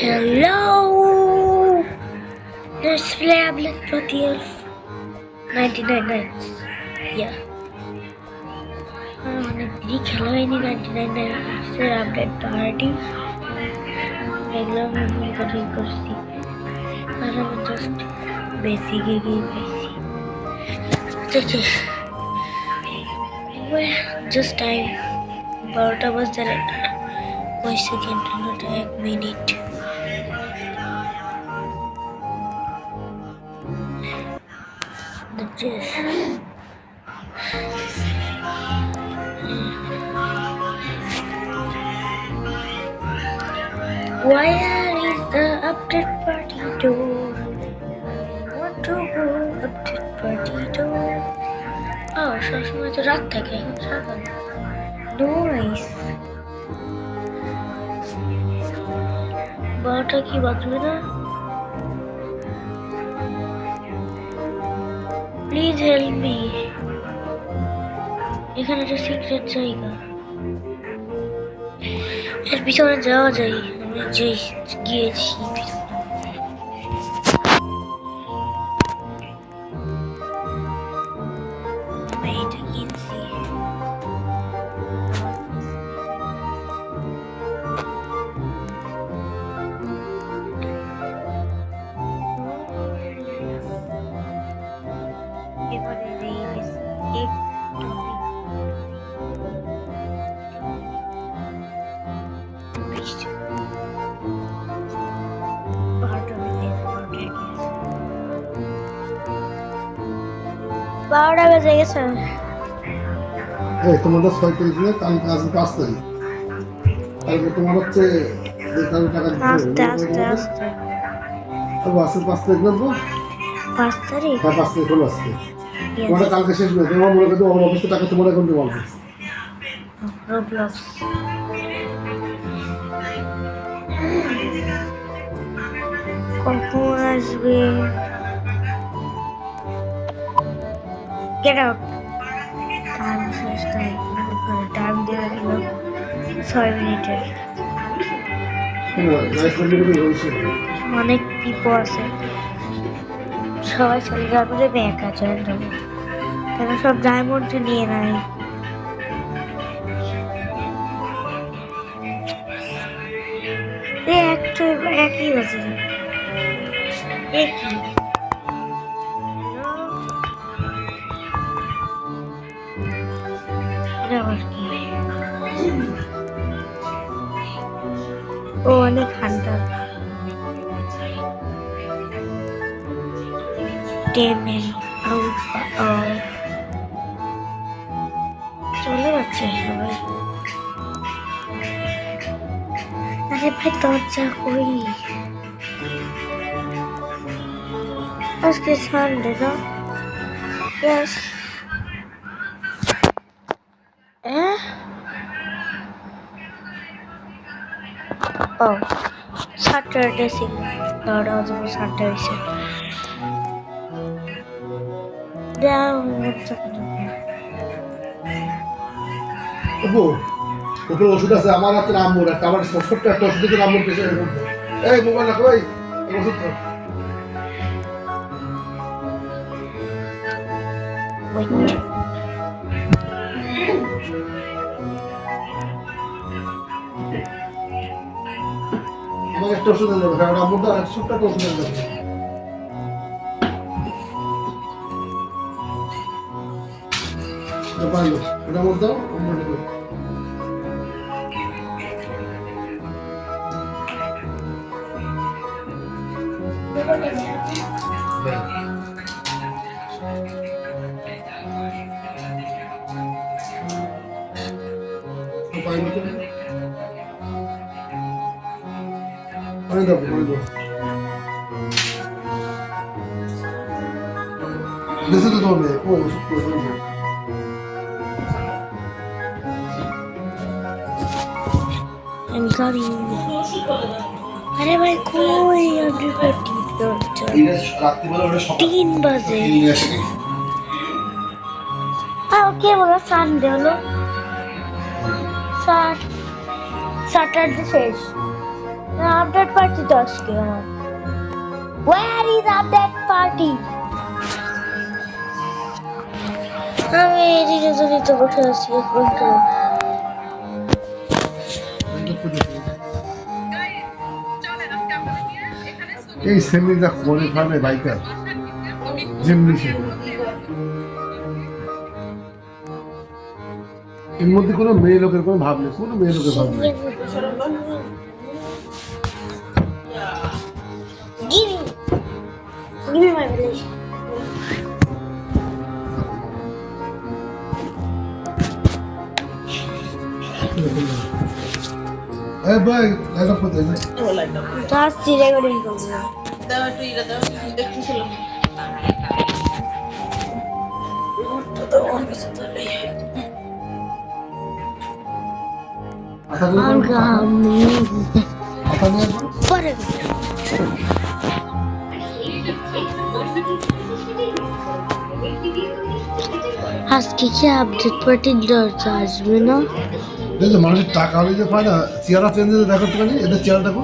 Hello! Let's play Ablet Proteus 99 nights. Yeah. অনেক দিনই খেলা হয়নি 99 nights এর আপডেট পার্টি। এগুলো আমি কঠিন করছি আর আমি জাস্ট বেসিকে গিয়ে পাইছি। ঠিক জাস্ট টাইম 12টা বাজে কয় সেকেন্ড হলো 1 minute. Where is the update party door? I want to go update party door. Oh, সবসময় তো রাত থাকে এখন সকাল। Nice. বারোটা কি বাজবে না? Please help me. এখানে একটা সিক্রেট জায়গা, এর পিছনে যাওয়া যায়। আমি গিয়েছি এটা কিনছি। বারোটা বেজে গেছে। তোমাদের 6 তারিখ না, কালকে আজ 5 তারিখ। কালকে তোমার হচ্ছে আস্তে আস্তে আস্তে 5 তারিখ লাগবো। 5 তারিখ? হ্যাঁ 5 তারিখ হলো আজকে। তোমার কালকে শেষ হবে। তোমার মনে করতে আমার অফিসে টাকা তোমার অ্যাকাউন্টে বলবো। রোবলক্স কখন আসবে? Get out. টাইম শেষ। টাইম দেওয়া গেল 6 মিনিটের। অনেক পিপো আছে, সবাই চলে যাওয়ার পরে একা চলে যাবো, কেন সব ডায়মন্ড নিয়ে নাই। একই বাজে একই। ও অনেক ঠান্ডা। চলে যাচ্ছে সবাই। আরে ভাই দরজা কই? আজকে সানডে না? ইয়েস। ও স্যাটারডে ছিল, দরজা যাবো সানডে হয়েছে। উপরে ওষুধ আছে আমার হাতে, আম্মুর একটা, আমার ছোট্ট একটা ওষুধ দিকে আম্মুর পেছনে এই মোবাইল রাখো, এই ওষুধ খাও। আমাকে একটা ওষুধ দেবে, কারণ আম্মুর তো ছোট্ট একটা ওষুধ দেবে। পারলো ওটা মধ্যে দাও, আম্মুর দেবে। পানি দাও, পানি দাও। দেশে তো তোমার মেয়ে, ও ওষুধ করে দেবে। আরে ভাই কই? 3 বাজে। কে বলো সানডে হলো? স্যাটারডে শেষ। আপডেট পার্টি তো আজকে আমার ওয়্যার ইজ আপডেট পার্টি আমি এদিকে যদি তো বসে আছি এখন তো এই সেমিটা করে ফেলে বাইকার যেমনি সে এর মধ্যে কোনো মেয়ে লোকের কোনো ভাব নেই, কোনো মেয়ে লোকের ভাব নেই। Give me my village. এই ভাই লাইট অফ করে দে। Just recording করবো। দাও একটু এটা দাও দেখতেছিলাম আগামী পরে আজকে কি আপডেট পার্টির দরজা আসবে না? দেখো মানুষের টাকা দিতে পায় না, চেয়ারা চেঞ্জ দিতে দেখো তো খালি এদের চেয়ার দেখো।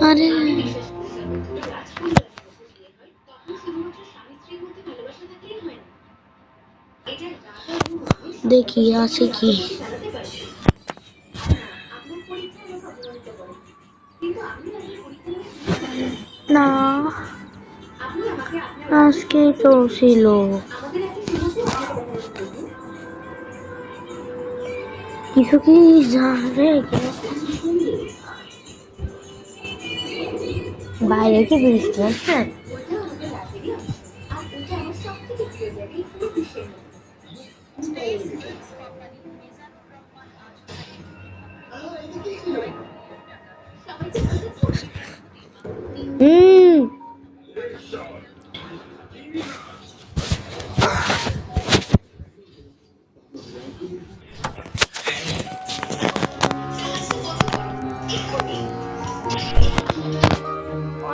আরে দেখি আছে কি না আজকে তো ছিল কিছু কি জানে বাইরে কি বৃষ্টি হচ্ছে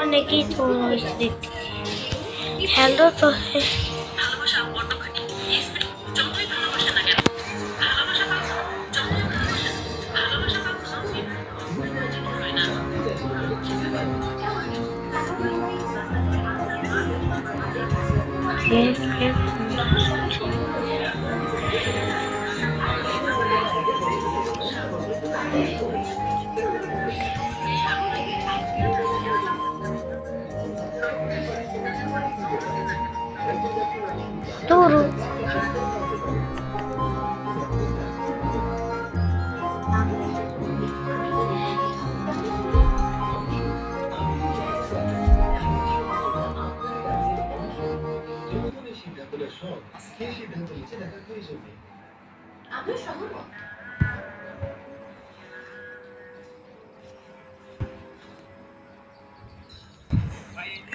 অনেকেই তো হ্যালো তো Turu.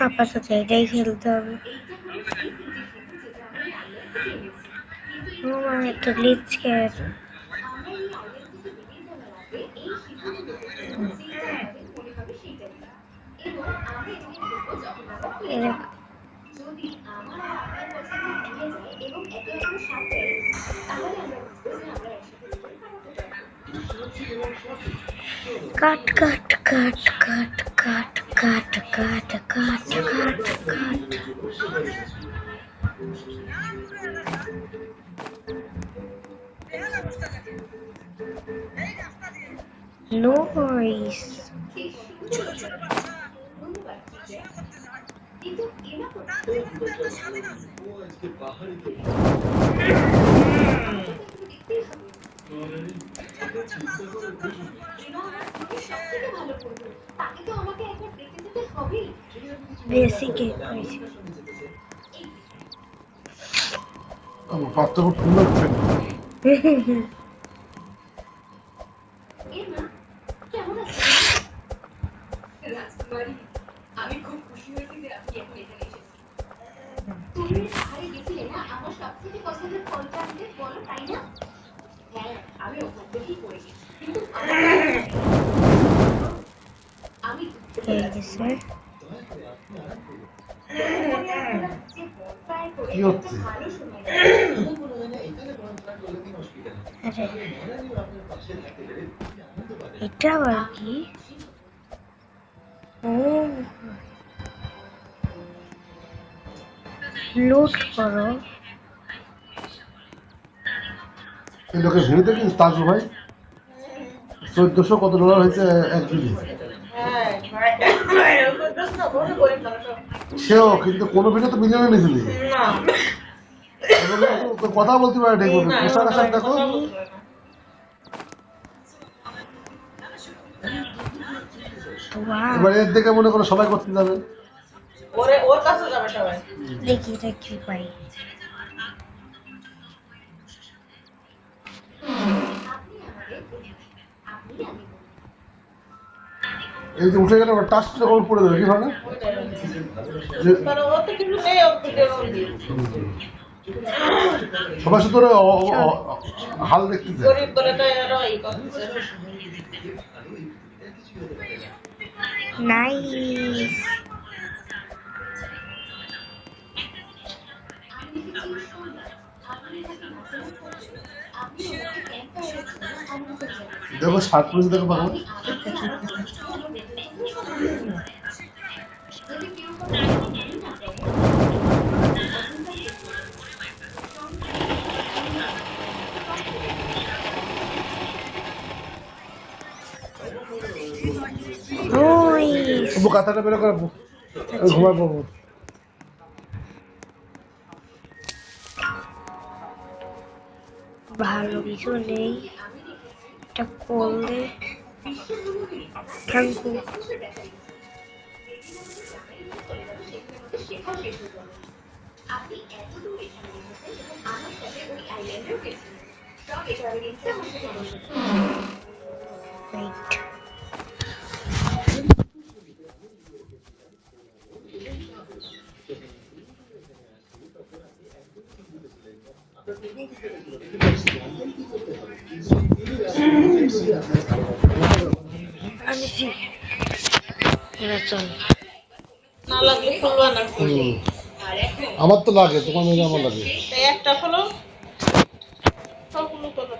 আপাতত এটাই খেলতে হবে একটা লিচকে কাট কাট কাট কাট কাট কাট কাট কাট কাট কাট noise বেসিক আমার পাত্র খুব সুন্দর ছিল। আমি খুব খুশি হয়েছি যে আপনি এখন এখানে এসেছেন তুমি পাহাড়ে গেছিলে না আমার সবথেকে পছন্দের ফলটা আমাকে বলো তাই না হ্যাঁ আমি ওখান থেকেই করে গেছি কিন্তু হয়ে গেছে। কি হচ্ছে? আরে এটা আবার কি? ও লুট করো। এই লোকের ভিড় দেখিস তাজু ভাই, 1400 কত ডলার হয়েছে একদিনে। সেও কিন্তু কোনো ভিডিও তো মিলিয়নে নিয়েছিলি কথা বলতে পারে ঠিক মতো। পোশাক আশাক দেখো। এবার এর দেখে মনে করো সবাই করতে যাবে। ওর কাছে যাবে সবাই। দেখি এটা কি পাই। এই যে উঠে গেলে টাচ ওর পড়ে দেবে কিভাবে? কারণ ওর তো কিছু নেই, ওর ভিডিওর মধ্যে। সবাই শুধু হাল দেখতে চায়। গরিব বলে তো এরা এই করতেছে। নাইস। দেখো 7 পুলিশ দেখো পাবো। নাইস। কথাটা বের করে ঘুমাই পাবো। ভালো কিছু নেই, এটা করলে থ্যাংক ইউ। আপনি এত দূর এখানে এসেছেন এবং আমার সাথে ওই আইল্যান্ডেও গেছেন। সব এক্সপেরিয়েন্সে আমার সাথে বসে। রাইট। আমি জি এরা চল। না লাগলে খুলবা না। আমার তো লাগে, তোমার মেয়ে আমার লাগে। এই একটা খোলো, সবগুলো খোলো।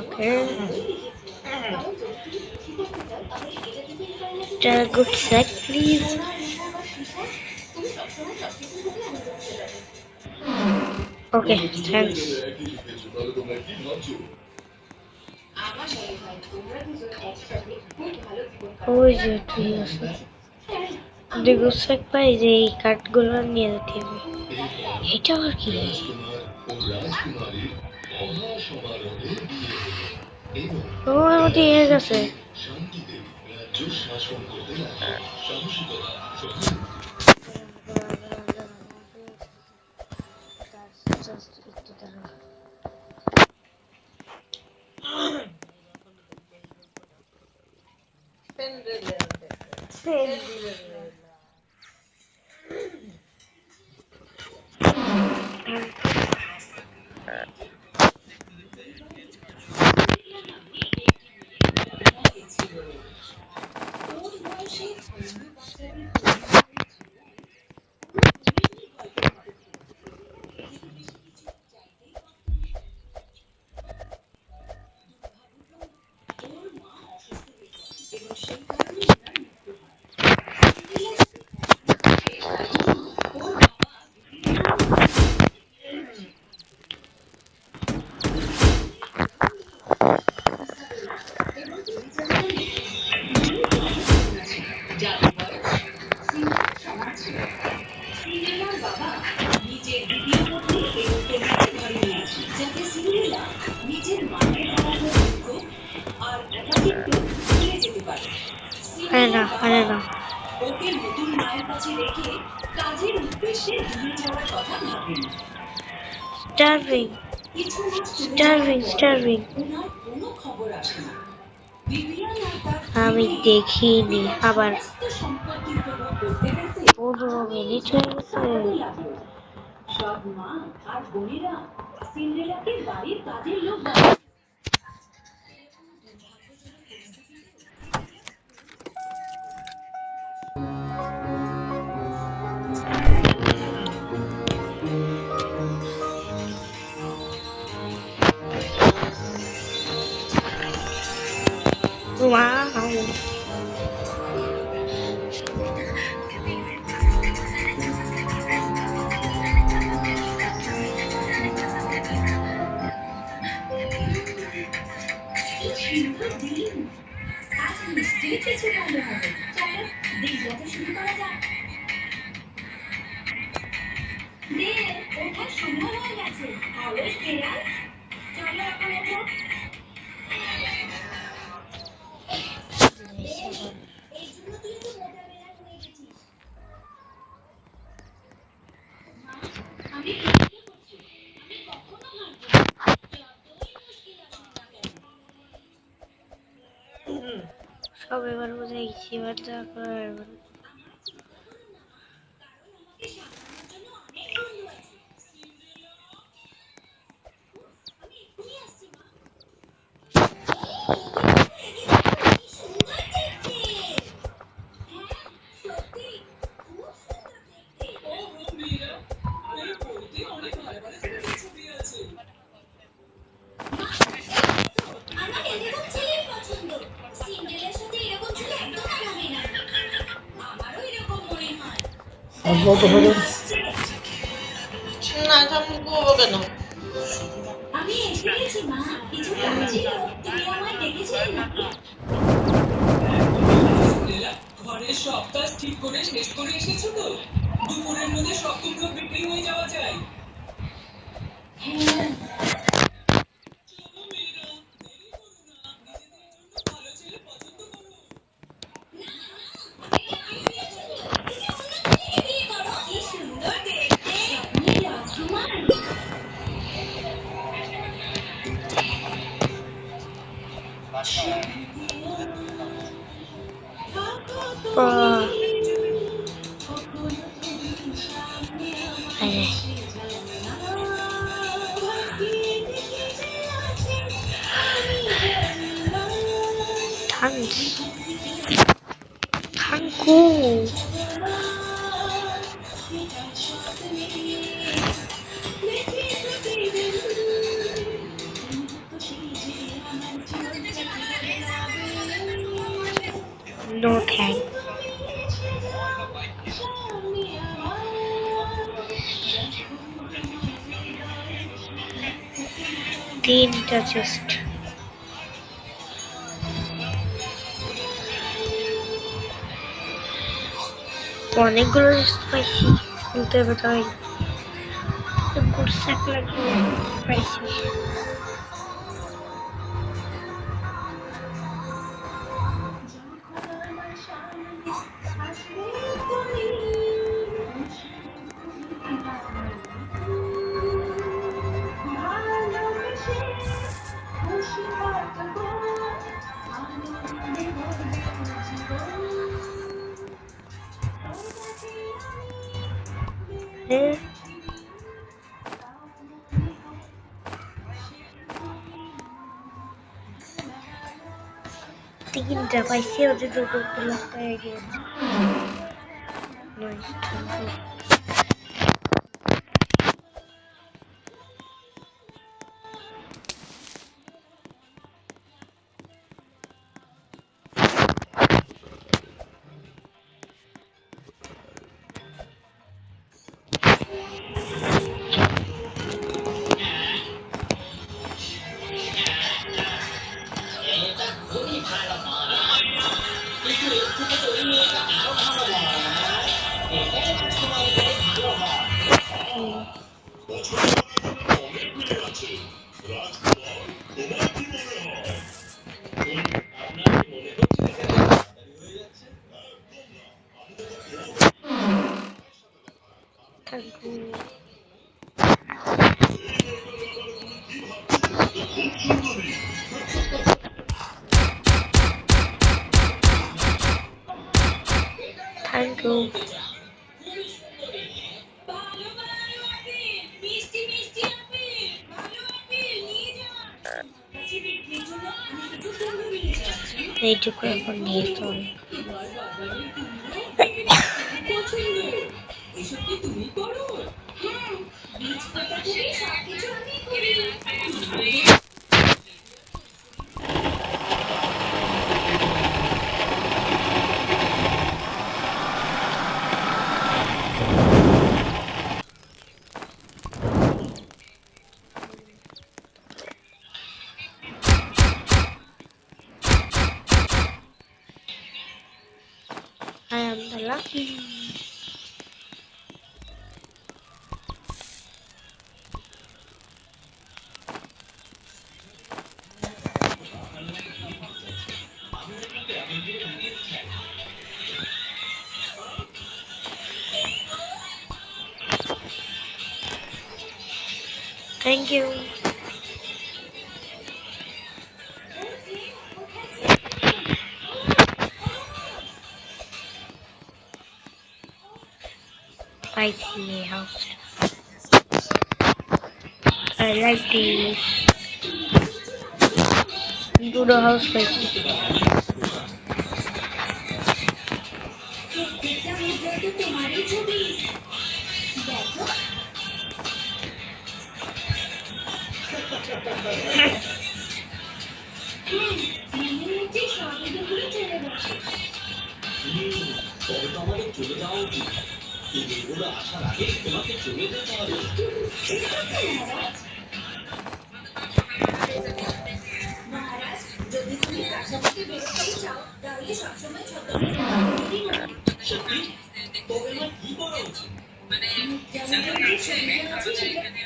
Okay. A good sec, please. Okay, thanks. ওই যে ঠিক আছে, দেখো সেক পাই যে এই কার্ডগুলো নিয়ে যেতে হবে। এটা আবার কি? ও আমাদের হয়ে গেছে। ওকে নতুন মায়ের কাছে রেখে কাজের উদ্দেশ্যে দূরে যাওয়ার কথা ভাবেন। Starving. কিছু মাস স্টারভিং স্টারভিং ওনার কোনো খবর আসে না। ভিভিয়ান আর তার আমি দেখিনি আবার সমস্ত সম্পত্তি উপভোগ করতে করতে 15 মিনিট হয়ে গেছে। কাঁদতে লাগলো। সব মা আর বোনেরা সিন্ড্রেলাকে বাড়ির কাজের লোক বানায়। ওয়াও, কি সুন্দর দিন। আজ নিশ্চয়ই কিছু ভালো হবে। চলো দিনটাকে শুরু করা যাক। দে, ওঠার সময় হয়ে গেছে। অলস বিড়াল, চলো এখন ওঠো। এই জন্য তুই তো মোটা বিড়াল হয়ে গেছিস। মা, আমি প্রতিজ্ঞা করছি, আমি কখনো হারবো না। যতই মুশকিল আসুক না কেন। সব এবার বুঝে গেছি, এবার যা করার এবার। আমাকে সামলানোর জন্য অনেক বন্ধু আছে। আমি এক্ষুনি আসছি মা। কি সুন্দর দেখতে। হ্যাঁ, সত্যি খুব সুন্দর দেখতে। মা, আমার এরকম ছেলেই পছন্দ। সিন্ড্রেলার সাথে এরকম ছেলে একদম মানাবে না। আমারও এরকম মনে হয়। আসবো তো হবে। আসছে। না আমি করবো কেন? আমি এসে গেছি মা। কিছু কাজ ছিল, তুমি আমায় ডেকেছিলে নাকি? ঘরের সব কাজ ঠিক করে শেষ করে এসেছো তো? দুপুরের মধ্যে সব টুকরো বিক্রি হয়ে যাওয়া যায়। হ্যাঁ, চলো মেয়েরা, দেরি করো না। নিজেদের জন্য ভালো ছেলে পছন্দ করো। বিয়ে করো। কি সুন্দর দেখতে। আপনি রাজকুমার। বাহ, আরে থাঙ্কস, থাঙ্কু। No thank. তিনটা চেস্ট, অনেকগুলো চেস্ট পাইছি, কিন্তু এবার তো আমি গুড স্যাক লাগবে পাইছি। হ্যাঁ, তিনটা পাইছি, ওদের দুটো হয়ে গেছে। Nice, thank you. কিন্তু এর থেকে তৈরি হয়েছে আরো ভালো মনে হয়। Thank you. ভালো ভালো আপেল, মিষ্টি মিষ্টি আপেল, ভালো আপেল নিয়ে যান। কাছে বিক্রির জন্য আমি কিছু সঙ্গে নিয়ে যাচ্ছি। এইটুকু এখন নিয়ে চল। তোমার বাগানের কুমড়ো দেখে খুব পছন্দ। এসব কি তুমি করো? হ্যাঁ, বীজ পোঁতা থেকে সবকিছু আমি করি। I am the lucky. Thank you. I see a house. I like this. Do the house like this. প্রত্যেকটা মুদ্রা তো তোমারই ছবি। দেখো মনে হচ্ছে স্বর্গগুলো চলে গেছে। তবে তো আমাদের চলে যাওয়া উচিত। এই দিনগুলো আসার আগে তোমাকে চলে যেতে হবে। মহারাজ, যদি তুমি প্রাসাদ থেকে বেরোতে চাও তাহলে সবসময় ছদ্মবেশ সত্যি? তবে আমার কি করা উচিত? যেমন যে ছবিটা আছে সেটা একটা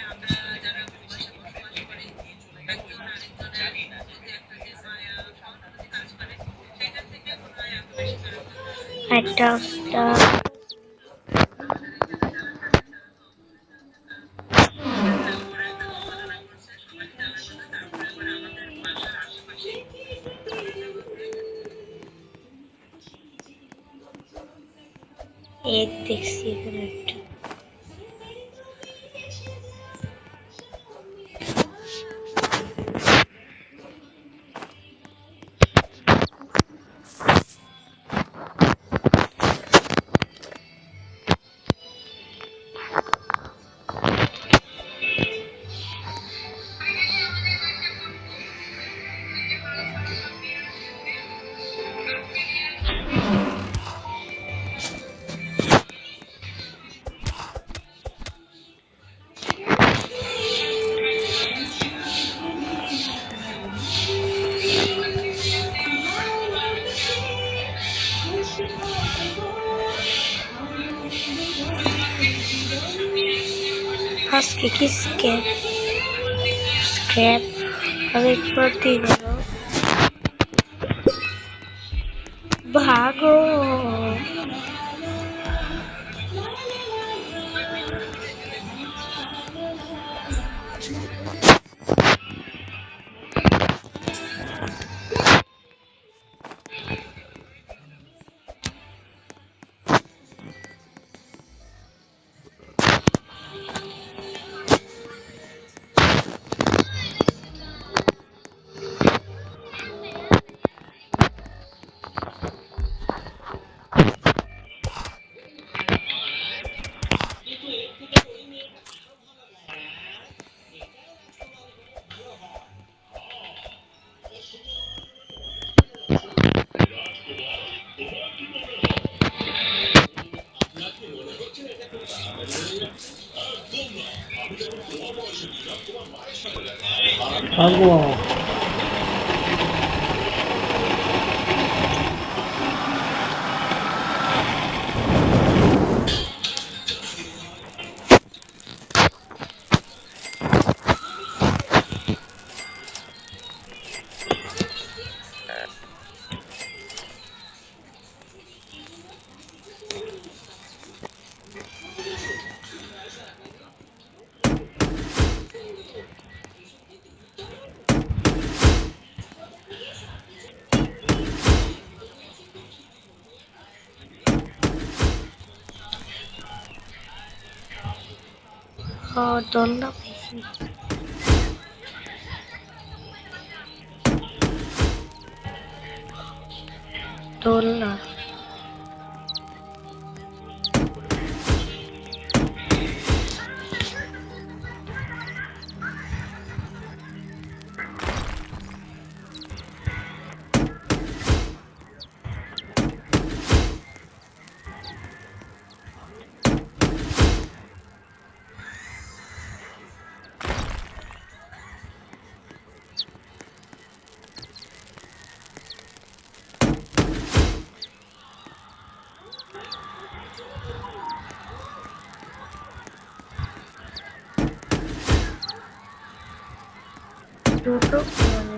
এক দেখছি এখানে একটা আজকে কি স্ক্র্যাপ আমি প্রতি গেল ভাগো ও দোলনা পাইছি। দোলনা দুটো মানে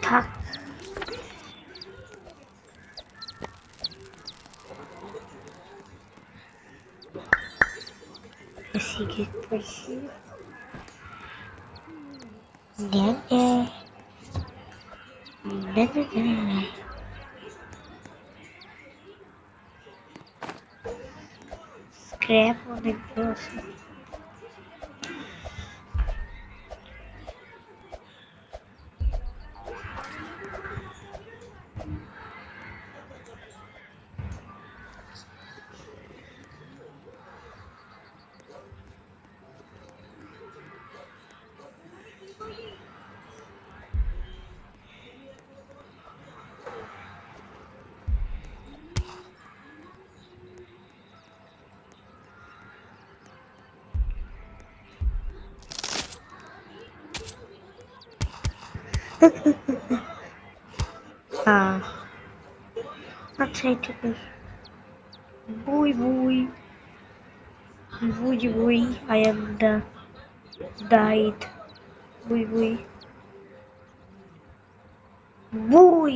থাক। সিগারেট পাইছি। স্ক্র্যাপ অনেকগুলো আছে। আচ্ছা ঠিক আছে। বুই বুই বুই বুই I am the died বুই বুই বুই